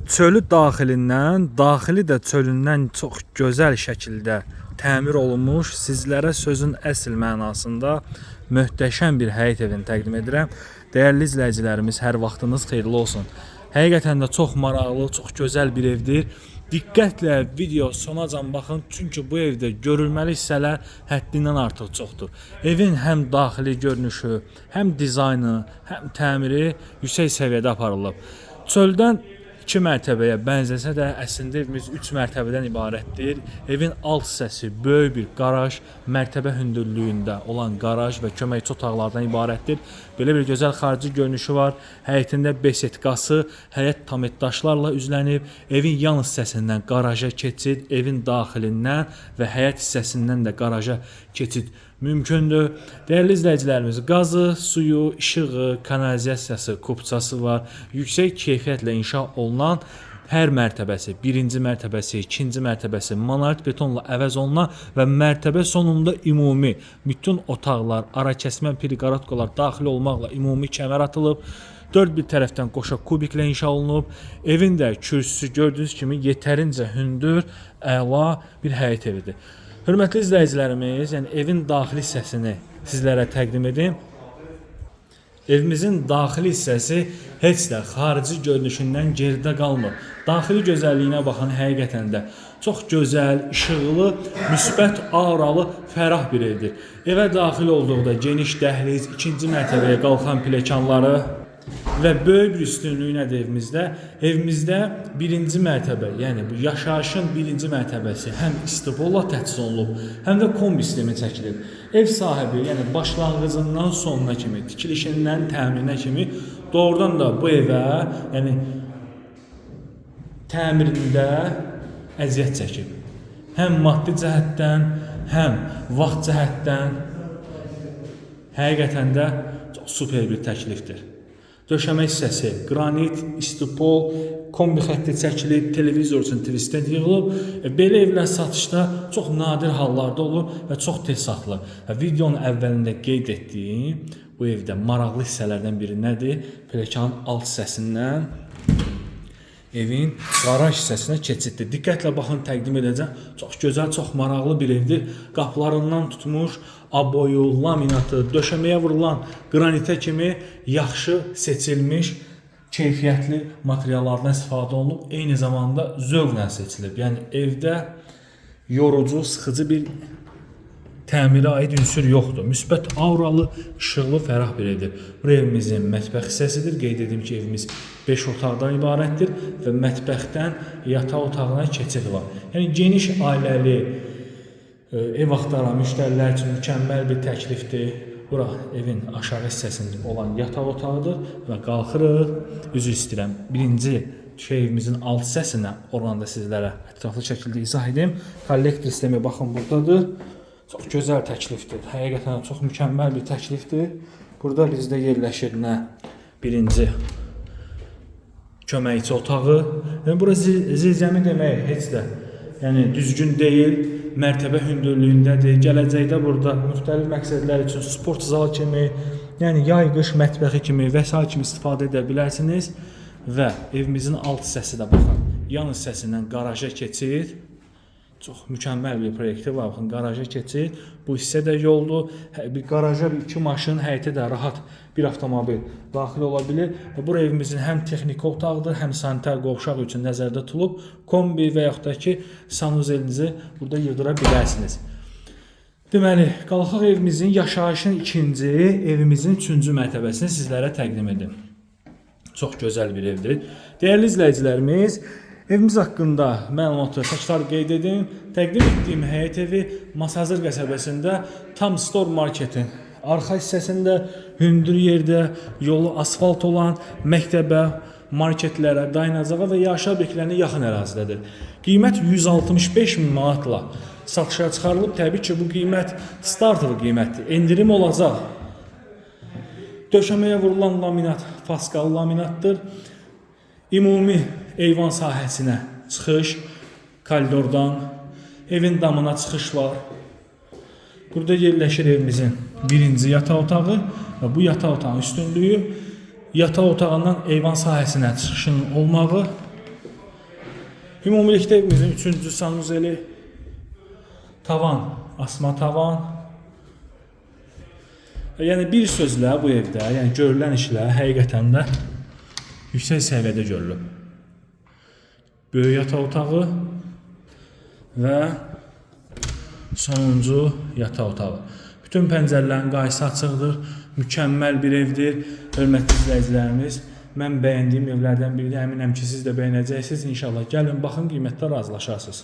Çölü daxilindən, daxili də çölündən çox gözəl şəkildə təmir olunmuş, sizlərə sözün əsl mənasında möhtəşəm bir həyət evini təqdim edirəm. Dəyərli izləyicilərimiz, hər vaxtınız xeyirli olsun. Həqiqətən də çox maraqlı, çox gözəl bir evdir. Diqqətlə video sonacan baxın, çünki bu evdə görülməli hissələr həddindən artıq çoxdur. Evin həm daxili görünüşü, həm dizaynı, həm təmiri yüksək səviyyədə aparılıb. Çöldən 2 mərtəbəyə bənzəsə də əslində evimiz 3 mərtəbədən ibarətdir. Evin alt hissəsi böyük bir qaraj, mərtəbə hündürlüyündə olan qaraj və köməkçi otaqlardan ibarətdir. Belə bir gözəl xarici görünüşü var. Həyətində besetkası, həyət tametdaşlarla üzlənib. Evin yan hissəsindən qaraja keçid, evin daxilindən və həyət hissəsindən də qaraja keçid mümkündür. Dəyərli izləyicilərimiz, qazı, suyu, işığı, kanalizasiyası, kupçası var. Yüksək keyfiyyətlə inşa olunan hər mərtəbəsi, birinci mərtəbəsi, ikinci mərtəbəsi monolit betonla əvəz olunan və mərtəbə sonunda ümumi bütün otaqlar, ara kəsmə periqaratkalar daxil olmaqla ümumi kəmər atılıb. 4 bir tərəfdən qoşa kubiklə inşa olunub. Evin də kürsüsü gördüyünüz kimi yetərincə hündür, əla bir həyət evidir. Hörmətli izləyicilərimiz, yəni evin daxili hissəsini sizlərə təqdim edim. Evimizin daxili hissəsi heç də xarici görünüşündən geridə qalmır. Daxili gözəlliyinə baxın, həqiqətən də çox gözəl, işıqlı, müsbət, auralı, fərah bir evdir. Evə daxil olduqda geniş dəhliz, ikinci mərtəbəyə qalxan pilləkənləri və böyük bir üstünlüyü nədir evimizdə? Evimizdə birinci mərtəbə, yəni bu yaşayışın birinci mərtəbəsi həm istibolla təchiz olunub, həm də kombi sistemi çəkilib. Ev sahibi, yəni başlanğıcından sonuna kimi, tikilişindən təmirinə kimi doğrudan da bu evə, yəni təmirində əziyyət çəkib. Həm maddi cəhətdən, həm vaxt cəhətdən həqiqətən də çox super bir təklifdir. Döşəmə hissəsi qranit, istipol, kombi xətti çəkilib, televizor üçün tvistdən yığılıb. Belə evlər satışda çox nadir hallarda olur və çox tez satılır. Videonun əvvəlində qeyd etdiyim bu evdə maraqlı hissələrdən biri nədir? Pilləkənin alt hissəsindən evin qaraj hissəsinə keçiddir. Diqqətlə baxın, təqdim edəcəm. Çox gözəl, çox maraqlı bir evdir. Qapılarından tutmuş, aboyu, laminatı, döşəməyə vurulan qranitə kimi yaxşı seçilmiş, keyfiyyətli materiallardan istifadə olunub. Eyni zamanda zövqlə seçilib. Yəni evdə yorucu, sıxıcı bir təmirə aid ünsur yoxdur. Müsbət auralı, işıqlı, fərah bir evdir. Bu evimizin mətbəx hissəsidir. Qeyd edim ki, evimiz 5 otaqdan ibarətdir və mətbəxdən yataq otağına keçid var. Yəni geniş ailəli ev axtaran müştərilər üçün mükəmməl bir təklifdir. Bura evin aşağı hissəsində olan yataq otağıdır və qalxırıq. Üzr istəyirəm. Birinci evimizin alt hissəsinə oranda sizlərə ətraflı şəkildə izah edim. Kollektor sistemi baxın buradadır. Çox gözəl təklifdir. Həqiqətən çox mükəmməl bir təklifdir. Burada bizdə yerləşir nə? Birinci köməkçi otağı. Yəni bura zirzəmi demək heç də düzgün deyil. Mərtəbə hündürlüyündədir. Gələcəkdə burada müxtəlif məqsədlər üçün sport zal kimi, yəni yay-qış mətbəxi kimi və s. kimi istifadə edə bilərsiniz. Və evimizin alt hissəsi də baxın, yan hissəsindən qaraja keçid. Çox mükəmməl bir proyekti var. Baxın, qaraja keçid. Bu hissə də yoldur. Bir qaraja 2 maşın, həyətə də rahat bir avtomobil daxil ola bilir. Bu evimizin həm texniki otaqdır, həm sanitar qovşaq üçün nəzərdə tutulub. Kombi və yaxud da ki, sanuzelinizi burada yığdıra bilərsiniz. Deməli, qalxaq evimizin yaşayışın ikinci, evimizin 3-cü mərtəbəsini sizlərə təqdim edim. Çox gözəl bir evdir. Dəyərli izləyicilərimiz, evimiz haqqında məlumatı təkrar qeyd edim. Təqdim etdiyim həyət evi Masazır qəsəbəsində Tam Store Marketin arxa hissəsində hündür yerdə yolu asfalt olan məktəbə, marketlərə, dayanacağa və yaşayış obyektlərinə yaxın ərazidədir. Qiymət 165 min manatla satışa çıxarılıb. Təbii ki, bu qiymət starter qiymətdir. Endirim olacaq. Döşəməyə vurulan laminat faskal laminatdır. Ümumi eyvan sahəsinə çıxış, koridordan, evin damına çıxış var. Burada yerləşir evimizin birinci yataq otağı və bu yataq otağının üstünlüyü yataq otağından eyvan sahəsinə çıxışın olmağı Ümumilikdə evimizin 3-cü sanuzeli, tavan, asma tavan. Yəni bir sözlə bu evdə, yəni görülən işlər həqiqətən də yüksək səviyyədə görülüb. Böyük yataq otağı və sonuncu yataq otağı. Bütün pəncərələrin qayısı açıqdır. Mükəmməl bir evdir. Hörmətli izləyicilərimiz, mən bəyəndiyim evlərdən biridir. Əminəm ki, siz də bəyənəcəksiniz. İnşallah gəlin, baxın, qiymətdə razılaşarsınız.